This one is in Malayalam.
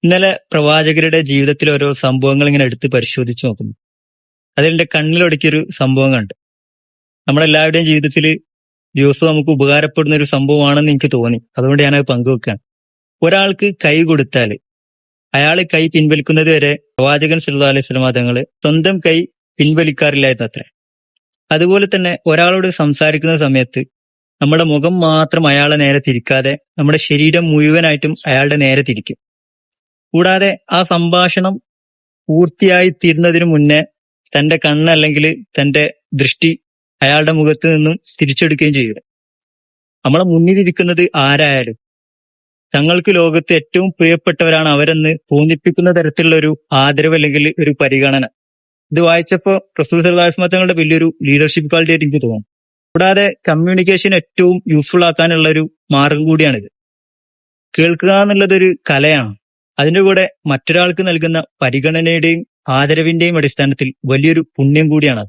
ഇന്നലെ പ്രവാചകരുടെ ജീവിതത്തിലെ ഓരോ സംഭവങ്ങൾ ഇങ്ങനെ എടുത്ത് പരിശോധിച്ചു നോക്കുന്നു. അതിലെന്റെ കണ്ണിലൊടുക്കിയൊരു സംഭവം കണ്ടു. നമ്മളെല്ലാവരുടെയും ജീവിതത്തിൽ ദിവസവും നമുക്ക് ഉപകാരപ്പെടുന്ന ഒരു സംഭവമാണെന്ന് എനിക്ക് തോന്നി. അതുകൊണ്ട് ഞാനത് പങ്കുവെക്കുകയാണ്. ഒരാൾക്ക് കൈ കൊടുത്താൽ അയാൾ കൈ പിൻവലിക്കുന്നത് വരെ പ്രവാചകൻ സല്ലല്ലാഹു അലൈഹി വസല്ലം തങ്ങൾ സ്വന്തം കൈ പിൻവലിക്കാറില്ലായിരുന്നു അത്രേ. അതുപോലെ തന്നെ ഒരാളോട് സംസാരിക്കുന്ന സമയത്ത് നമ്മുടെ മുഖം മാത്രം അയാളെ നേരെ തിരിക്കാതെ നമ്മുടെ ശരീരം മുഴുവനായിട്ടും അയാളുടെ നേരെ തിരിക്കും. കൂടാതെ ആ സംഭാഷണം പൂർത്തിയായി തീരുന്നതിന് മുന്നേ തന്റെ കണ്ണ് അല്ലെങ്കിൽ തന്റെ ദൃഷ്ടി അയാളുടെ മുഖത്ത് നിന്നും തിരിച്ചെടുക്കുകയും ചെയ്യും. നമ്മളെ മുന്നിലിരിക്കുന്നത് ആരായാലും തങ്ങൾക്ക് ലോകത്ത് ഏറ്റവും പ്രിയപ്പെട്ടവരാണ് അവരെന്ന് തോന്നിപ്പിക്കുന്ന തരത്തിലുള്ള ഒരു ആദരവ് അല്ലെങ്കിൽ ഒരു പരിഗണന. ഇത് വായിച്ചപ്പോ റസൂൽ സല്ലല്ലാഹു അലൈഹി വസല്ലം തങ്ങളുടെ വലിയൊരു ലീഡർഷിപ്പ് ക്വാളിറ്റി ആയിട്ട് എനിക്ക് തോന്നുന്നു. കൂടാതെ കമ്മ്യൂണിക്കേഷൻ ഏറ്റവും യൂസ്ഫുൾ ആക്കാനുള്ള ഒരു മാർഗം കൂടിയാണിത്. കേൾക്കുക എന്നുള്ളതൊരു കലയാണ്. അതിന്റെ കൂടെ മറ്റൊരാൾക്ക് നൽകുന്ന പരിഗണനയുടെയും ആദരവിന്റെയും അടിസ്ഥാനത്തിൽ വലിയൊരു പുണ്യം കൂടിയാണ്.